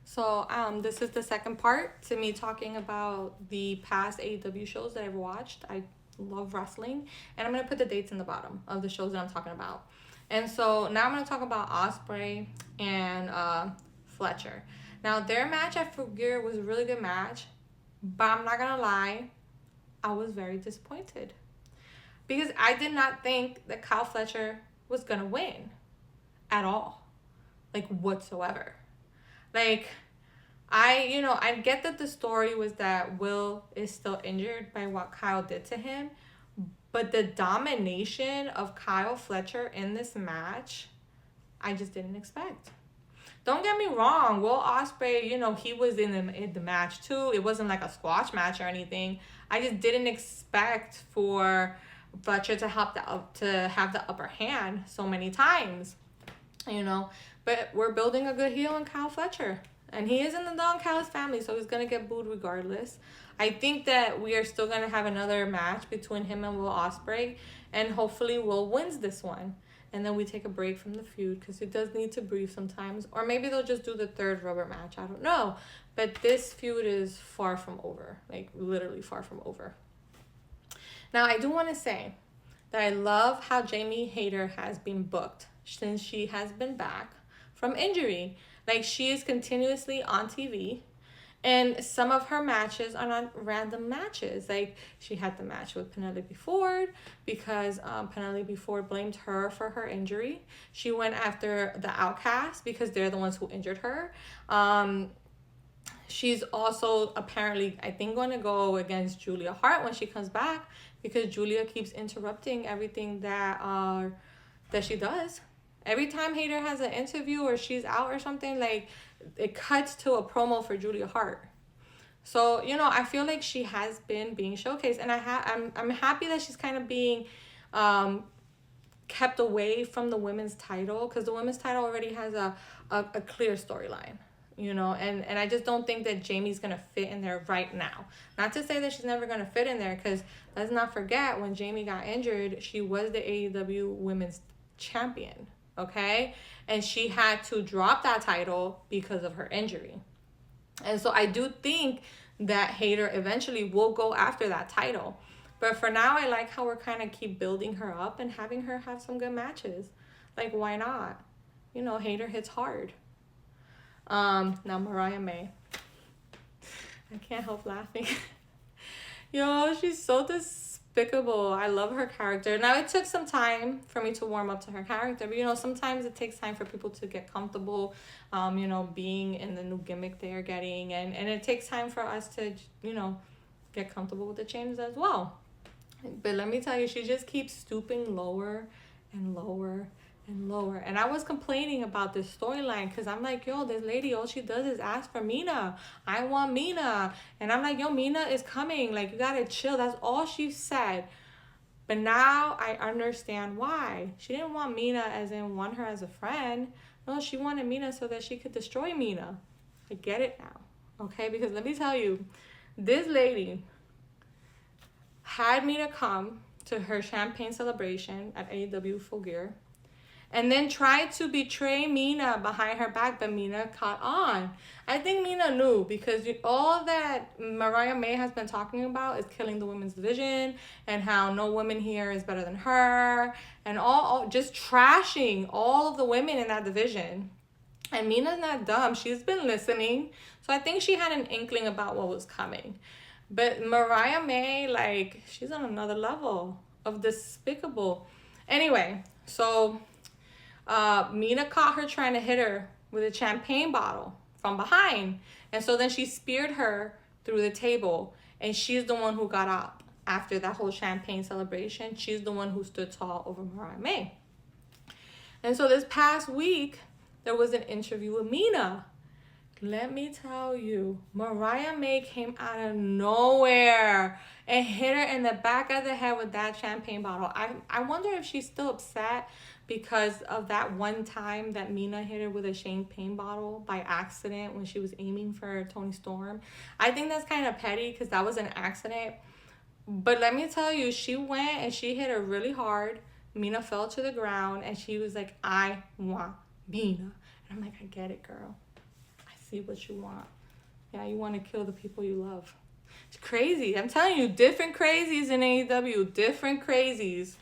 So, this is the second part to me talking about the past AEW shows that I've watched. I love wrestling, and I'm gonna put the dates in the bottom of the shows that I'm talking about. And so now I'm gonna talk about Osprey and Fletcher. Now their match at Full Gear was a really good match, but I'm not gonna lie, I was very disappointed because I did not think that Kyle Fletcher was gonna win at all, like whatsoever. Like I get that the story was that Will is still injured by what Kyle did to him, but the domination of Kyle Fletcher in this match, I just didn't expect. Don't get me wrong, Will Ospreay, he was in the match too. It wasn't like a squash match or anything. I just didn't expect for Fletcher to have the upper hand so many times, you know. But we're building a good heel in Kyle Fletcher. And he is in the Don Callis family, so he's going to get booed regardless. I think that we are still going to have another match between him and Will Ospreay. And hopefully Will wins this one. And then we take a break from the feud because he does need to breathe sometimes. Or maybe they'll just do the third rubber match. I don't know. But this feud is far from over. Like, literally far from over. Now, I do want to say that I love how Jamie Hayter has been booked since she has been back from injury. Like, she is continuously on TV. And some of her matches are not random matches. Like, she had the match with Penelope Ford because Penelope Ford blamed her for her injury. She went after the Outcasts because they're the ones who injured her. She's also apparently, I think, going to go against Julia Hart when she comes back because Julia keeps interrupting everything that she does. Every time Hayter has an interview or she's out or something, like, it cuts to a promo for Julia Hart. So, I feel like she has been being showcased. And I'm happy that she's kind of being kept away from the women's title because the women's title already has a clear storyline. And I just don't think that Jamie's going to fit in there right now. Not to say that she's never going to fit in there because let's not forget when Jamie got injured, she was the AEW Women's Champion. Okay, and she had to drop that title because of her injury. And so I do think that Hayter eventually will go after that title. But for now, I like how we're kind of keep building her up and having her have some good matches. Like, why not? Hayter hits hard. Now Mariah May. I can't help laughing. She's so despicable. I love her character. Now, it took some time for me to warm up to her character, but sometimes it takes time for people to get comfortable, being in the new gimmick they're getting, and it takes time for us to, get comfortable with the changes as well. But let me tell you, she just keeps stooping lower and lower and lower. And I was complaining about this storyline because I'm like, yo, this lady, all she does is ask for Mina. I want Mina. And I'm like, yo, Mina is coming. Like, you gotta chill. That's all she said. But now I understand why. She didn't want Mina as in want her as a friend. No, she wanted Mina so that she could destroy Mina. I get it now. Okay? Because let me tell you, this lady had Mina come to her champagne celebration at AEW Full Gear. And then tried to betray Mina behind her back, but Mina caught on. I think Mina knew because all that Mariah May has been talking about is killing the women's division and how no woman here is better than her and all just trashing all of the women in that division. And Mina's not dumb. She's been listening. So I think she had an inkling about what was coming. But Mariah May, like, she's on another level of despicable. Anyway, so Mina caught her trying to hit her with a champagne bottle from behind. And so then she speared her through the table. And she's the one who got up after that whole champagne celebration. She's the one who stood tall over Mariah May. And so this past week, there was an interview with Mina. Let me tell you, Mariah May came out of nowhere and hit her in the back of the head with that champagne bottle. I wonder if she's still upset because of that one time that Mina hit her with a champagne bottle by accident when she was aiming for Toni Storm. I think that's kind of petty because that was an accident. But let me tell you, she went and she hit her really hard. Mina fell to the ground and she was like, I want Mina. And I'm like, I get it, girl. see what you want. Yeah, you want to kill the people you love. It's crazy. I'm telling you, different crazies in AEW, different crazies.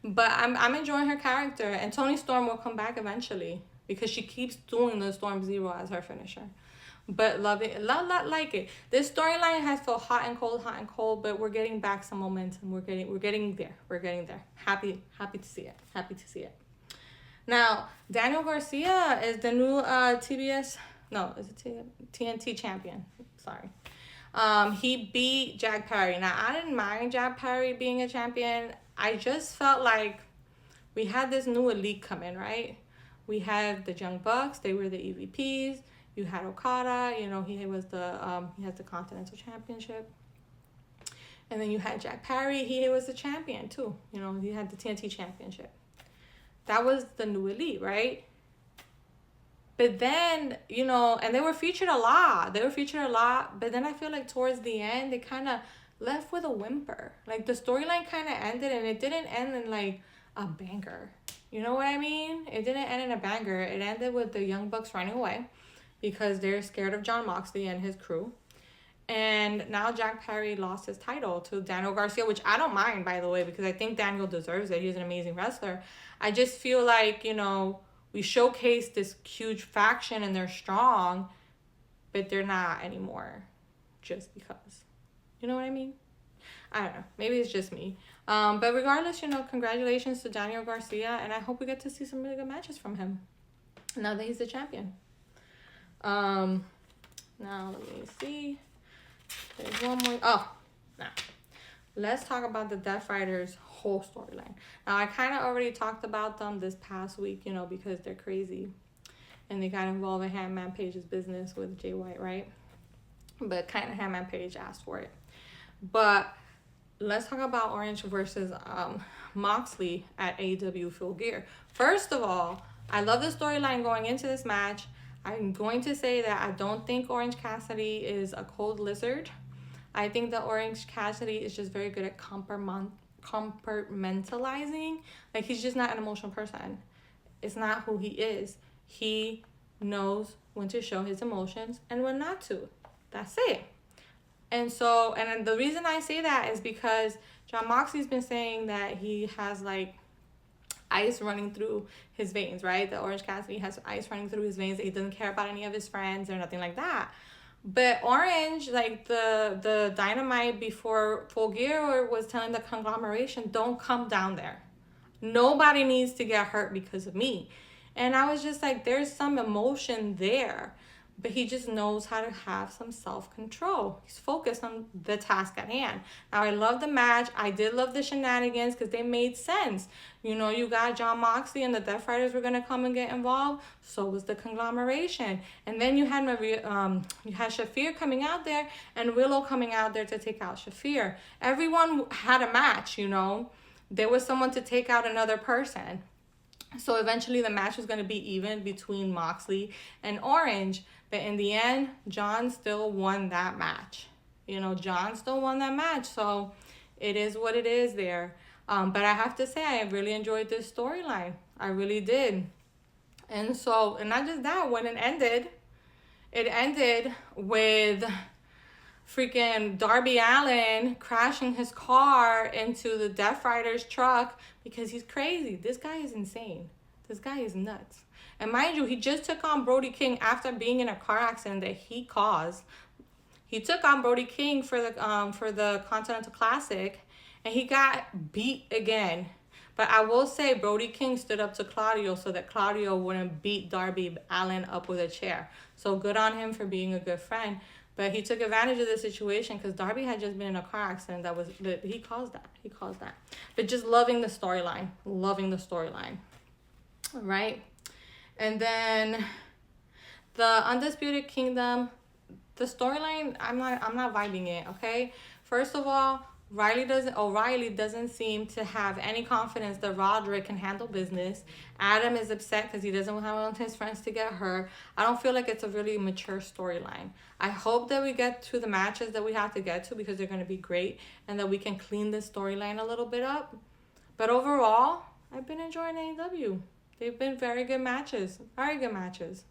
But I'm enjoying her character, and Toni Storm will come back eventually because she keeps doing the Storm Zero as her finisher. But love it, not like it. This storyline has felt hot and cold, but we're getting back some momentum. We're getting there. We're getting there. Happy to see it. Happy to see it. Now, Daniel Garcia is the new TNT champion. Sorry. He beat Jack Perry. Now, I didn't mind Jack Perry being a champion. I just felt like we had this new elite come in, right? We had the Young Bucks. They were the EVPs. You had Okada. You know, he has the Continental Championship. And then you had Jack Perry. He was the champion too. You know, he had the TNT Championship. That was the new elite, right? But then, you know, and they were featured a lot. But then I feel like towards the end, they kind of left with a whimper. Like the storyline kind of ended, and it didn't end in like a banger. You know what I mean? It didn't end in a banger. It ended with the Young Bucks running away because they're scared of Jon Moxley and his crew. And now Jack Perry lost his title to Daniel Garcia, which I don't mind, by the way, because I think Daniel deserves it. He's an amazing wrestler. I just feel like, you know, we showcase this huge faction and they're strong, but they're not anymore just because. You know what I mean? I don't know. Maybe it's just me. But regardless, you know, congratulations to Daniel Garcia, and I hope we get to see some really good matches from him now that he's the champion. Now, let me see. There's one more. Oh, now let's talk about the Death Riders' whole storyline. Now, I kind of already talked about them this past week, you know, because they're crazy and they got involved in Hangman Page's business with Jay White, right? But kind of Hangman Page asked for it. But let's talk about Orange versus Moxley at AEW Full Gear. First of all, I love the storyline going into this match. I'm going to say that I don't think Orange Cassidy is a cold lizard. I think that Orange Cassidy is just very good at compartmentalizing. Like, he's just not an emotional person. It's not who he is. He knows when to show his emotions and when not to. That's it. And so, and the reason I say that is because Jon Moxley's been saying that he has, like, ice running through his veins, right? The Orange Cassidy has ice running through his veins. He doesn't care about any of his friends or nothing like that. But Orange, like the Dynamite before Full Gear, was telling the conglomeration, don't come down there. Nobody needs to get hurt because of me. And I was just like, there's some emotion there. But he just knows how to have some self-control. He's focused on the task at hand. Now, I love the match. I did love the shenanigans because they made sense. You know, you got Jon Moxley and the Death Riders were going to come and get involved. So was the conglomeration. And then you had Shafir coming out there and Willow coming out there to take out Shafir. Everyone had a match, you know. There was someone to take out another person. So eventually the match was going to be even between Moxley and Orange. But in the end, Jon still won that match. You know, Jon still won that match. So it is what it is there. But I have to say, I really enjoyed this storyline. I really did. And so, and not just that, when it ended with freaking Darby Allin crashing his car into the Death Rider's truck because he's crazy. This guy is insane. This guy is nuts. And mind you, he just took on Brody King after being in a car accident that he caused. He took on Brody King for the Continental Classic, and he got beat again. But I will say Brody King stood up to Claudio so that Claudio wouldn't beat Darby Allin up with a chair. So good on him for being a good friend. But he took advantage of the situation because Darby had just been in a car accident he caused that. But just loving the storyline. Right? And then the Undisputed Kingdom, the storyline, I'm not vibing it, okay? First of all, O'Reilly doesn't seem to have any confidence that Roderick can handle business. Adam is upset because he doesn't want his friends to get hurt. I don't feel like it's a really mature storyline. I hope that we get to the matches that we have to get to because they're going to be great and that we can clean this storyline a little bit up. But overall, I've been enjoying AEW. They've been very good matches. Very good matches.